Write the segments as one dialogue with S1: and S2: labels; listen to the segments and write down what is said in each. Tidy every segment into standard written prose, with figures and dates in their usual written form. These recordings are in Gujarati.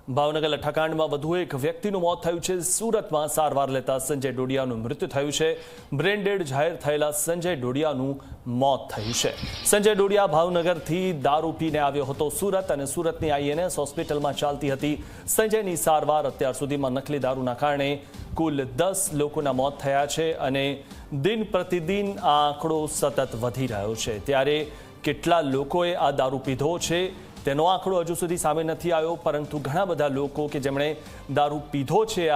S1: ભાવનગર લઠ્ઠાકાંડમાં વધુ એક વ્યક્તિનું મોત થયું છે। સુરતમાં સારવાર લેતા સંજય ડોડિયાનું મૃત્યુ થયું છે। બ્રેન ડેડ જાહેર થયેલા સંજય ડોડિયાનું મોત થયું છે। સંજય ડોડિયા ભાવનગરથી દારૂ પીને આવ્યો હતો સુરત અને સુરતની INS હોસ્પિટલમાં ચાલતી હતી સંજયની સારવાર। અત્યાર સુધીમાં નકલી દારૂના કારણે કુલ 10 લોકોના મોત થયા છે અને દિન પ્રતિદિન આ આંકડો સતત વધી રહ્યો છે। ત્યારે કેટલા લોકોએ આ દારૂ પીધો છે તેનો આંકડો હજુ સુધી સામે નથી આવ્યો, પરંતુ ઘણા બધા લોકો કે જેમણે દારૂ પીધો છે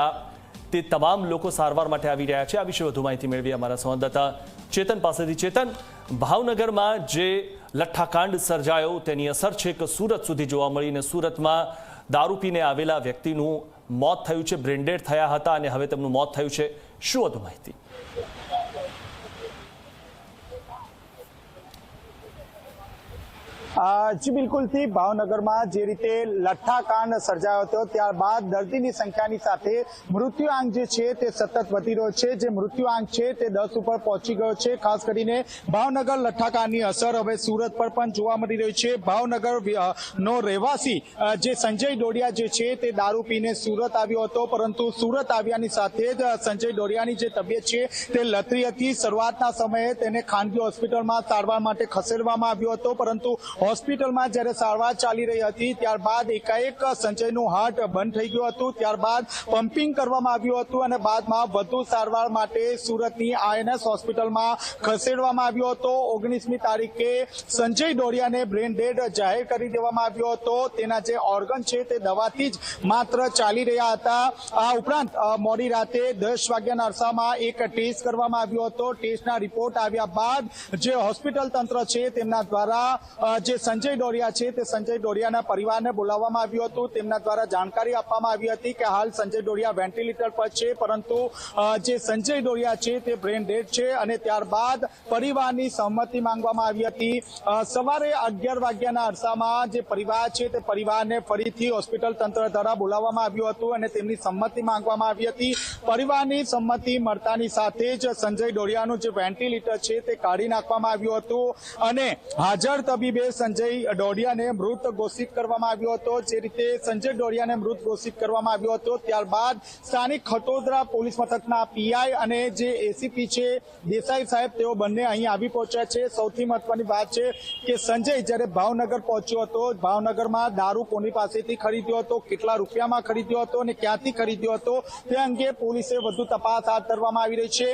S1: તે તમામ લોકો સારવાર માટે આવી રહ્યા છે। આ વિશે વધુ માહિતી મેળવી અમારા સંવાદદાતા ચેતન પાસેથી। ચેતન, ભાવનગરમાં જે લઠ્ઠાકાંડ સર્જાયો તેની અસર છે કે સુરત સુધી જોવા મળી અને સુરતમાં દારૂ પીને આવેલા વ્યક્તિનું મોત થયું છે, બ્રેન ડેડ થયા હતા અને હવે તેમનું મોત થયું છે। શું વધુ માહિતી?
S2: જી બિલકુલ થી ભાવનગરમાં જે રીતે લઠ્ઠાકાંડ સર્જાયો હતો ત્યારબાદ દર્દીની સંખ્યાની સાથે મૃત્યુઆંક જે છે તે સતત વધી રહ્યો છે। જે મૃત્યુઆંક છે તે 10 ઉપર પહોંચી ગયો છે। ખાસ કરીને ભાવનગર લઠ્ઠાકાંડની અસર હવે સુરત પર પણ જોવા મળી રહી છે। ભાવનગર નો રહેવાસી જે સંજય ડોડિયા જે છે તે દારૂ પીને સુરત આવ્યો હતો, પરંતુ સુરત આવ્યાની સાથે જ સંજય ડોડિયાની જે તબિયત છે તે લથડી હતી। શરૂઆતના સમયે તેને ખાનગી હોસ્પિટલમાં સારવાર માટે ખસેડવામાં આવ્યો હતો, પરંતુ હોસ્પિટલમાં જ્યારે સારવાર ચાલી રહી હતી ત્યારબાદ એકાએક સંજયનું હાર્ટ બંધ થઈ ગયું હતું। ત્યારબાદ પમ્પિંગ કરવામાં આવ્યું હતું અને બાદમાં વધુ સારવાર માટે સુરતની INS હોસ્પિટલમાં ખસેડવામાં આવ્યો હતો। 19મી તારીખે સંજય ડોડિયાને બ્રેન ડેડ જાહેર કરી દેવામાં આવ્યો હતો। તેના જે ઓર્ગન છે તે દવાથી જ માત્ર ચાલી રહ્યા હતા। આ ઉપરાંત મોડી રાતે 10 વાગ્યાના અરસામાં એક ટેસ્ટ કરવામાં આવ્યો હતો। ટેસ્ટના રિપોર્ટ આવ્યા બાદ જે હોસ્પિટલ તંત્ર છે તેમના દ્વારા જે સંજય ડોડિયા છે તે સંજય ડોડિયાના પરિવારને બોલાવવામાં આવ્યું હતું। તેમના દ્વારા જાણકારી આપવામાં આવી હતી કે હાલ સંજય ડોડિયા વેન્ટિલેટર પર છે, પરંતુ જે સંજય ડોડિયા છે તે બ્રેન ડેડ છે અને ત્યારબાદ પરિવારની સહમતિ માંગવામાં આવી હતી। સવારે 11 વાગ્યાના અરસામાં જે પરિવાર છે તે પરિવારને ફરીથી હોસ્પિટલ તંત્ર દ્વારા બોલાવવામાં આવ્યું હતું અને તેમની સંમતિ માંગવામાં આવી હતી। પરિવારની સંમતિ મળતાની સાથે જ સંજય ડોડિયાનું જે વેન્ટિલેટર છે તે કાઢી નાખવામાં આવ્યું હતું અને હાજર તબીબે સંજય ડોડિયાને મૃત ઘોષિત કરવામાં આવ્યો હતો। જે રીતે સંજય ડોડિયાને મૃત ઘોષિત કરવામાં આવ્યો હતો ત્યારબાદ સ્થાનિક ખટોદરા પોલીસ મથકના PI અને જે ACP છે દેસાઈ સાહેબ તેઓ બંને અહીં આવી પહોંચ્યા છે। સૌથી મહત્વની વાત છે કે સંજય જ્યારે ભાવનગર પહોંચ્યો હતો, ભાવનગરમાં દારૂ કોની પાસેથી ખરીદ્યો હતો, કેટલા રૂપિયામાં ખરીદ્યો હતો અને ક્યાંથી ખરીદ્યો હતો તે અંગે પોલીસે વધુ તપાસ હાથ ધરવામાં આવી રહી છે।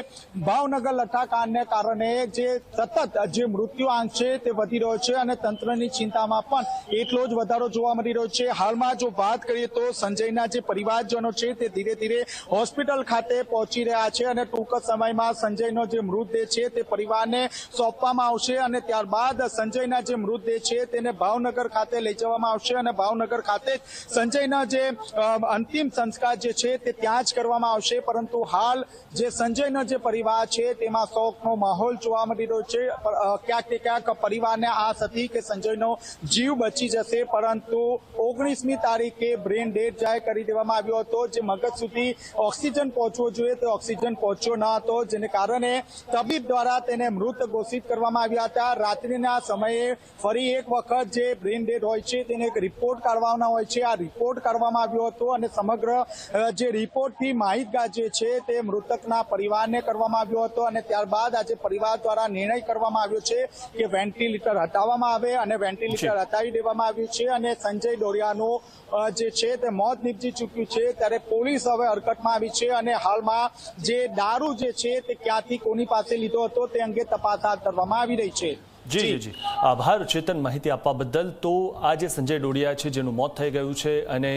S2: ભાવનગર લઠ્ઠાકાંડને કારણે જે સતત જે મૃત્યુઆંક છે તે વધી રહ્યો છે અને તંત્રની ચિંતામાં પણ એટલો જ વધારો જોવા મળી રહ્યો છે। હાલમાં જો વાત કરીએ તો સંજયના જે પરિવારજનો છે તે ધીરે ધીરે હોસ્પિટલ ખાતે પહોંચી રહ્યા છે અને ટૂંક સમયમાં સંજયનો જે મૃતદેહ છે તે પરિવારને સોંપવામાં આવશે અને ત્યારબાદ સંજયના જે મૃતદેહ છે તેને ભાવનગર ખાતે લઈ જવામાં આવશે અને ભાવનગર ખાતે સંજયના જે અંતિમ સંસ્કાર જે છે તે ત્યાં જ કરવામાં આવશે। પરંતુ હાલ જે સંજયનો જે પરિવાર છે તેમાં શોકનો માહોલ જોવા મળી રહ્યો છે। ક્યાંક ને ક્યાંક પરિવારને આસ હતી કે સંજયનો જીવ બચી જશે, પરંતુ 19મી તારીખે બ્રેન ડેડ જાહેર કરી દેવામાં આવ્યો હતો। જે મગજ સુધી ઓક્સિજન પહોંચવો જોઈએ તે ઓક્સિજન પહોંચ્યો ન હતો, જેને કારણે તબીબ દ્વારા તેને મૃત ઘોષિત કરવામાં આવ્યા હતા। રાત્રિના સમયે ફરી એક વખત જે બ્રેન ડેડ હોય છે તેને એક રિપોર્ટ કાઢવાના હોય છે, આ રિપોર્ટ કાઢવામાં આવ્યો હતો અને સમગ્ર જે રિપોર્ટથી માહિતગાર જે છે તે મૃતકના પરિવારને કરવામાં આવ્યો હતો અને ત્યારબાદ આજે પરિવાર દ્વારા નિર્ણય કરવામાં આવ્યો છે કે વેન્ટિલેટર હટાવવામાં આવે અને વેન્ટિલેટર હટાવી દેવામાં આવ્યું છે અને સંજય ડોડિયાનું જે છે તે મોત નીપજી ચૂક્યું છે। ત્યારે પોલીસ હવે હરકતમાં આવી છે અને હાલમાં જે દારૂ જે છે તે ક્યાંથી કોની પાસે લીધો હતો તે અંગે તપાસ હાથ ધરવામાં આવી રહી છે।
S1: જી આભાર ચેતન માહિતી આપવા બદલ। તો આ જે સંજય ડોડિયા છે જેનું મોત થઈ ગયું છે અને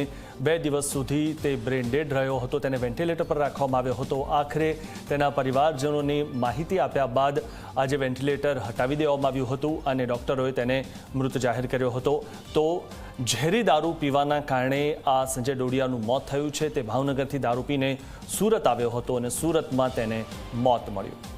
S1: 2 દિવસ સુધી તે બ્રેન ડેડ રહ્યો હતો, તેને વેન્ટિલેટર પર રાખવામાં આવ્યો હતો, આખરે તેના પરિવારજનોની માહિતી આપ્યા બાદ આજે વેન્ટિલેટર હટાવી દેવામાં આવ્યું હતું અને ડૉક્ટરોએ તેને મૃત જાહેર કર્યો હતો। તો ઝેરી દારૂ પીવાના કારણે આ સંજય ડોડિયાનું મોત થયું છે। તે ભાવનગરથી દારૂ પીને સુરત આવ્યો હતો અને સુરતમાં તેને મોત મળ્યું।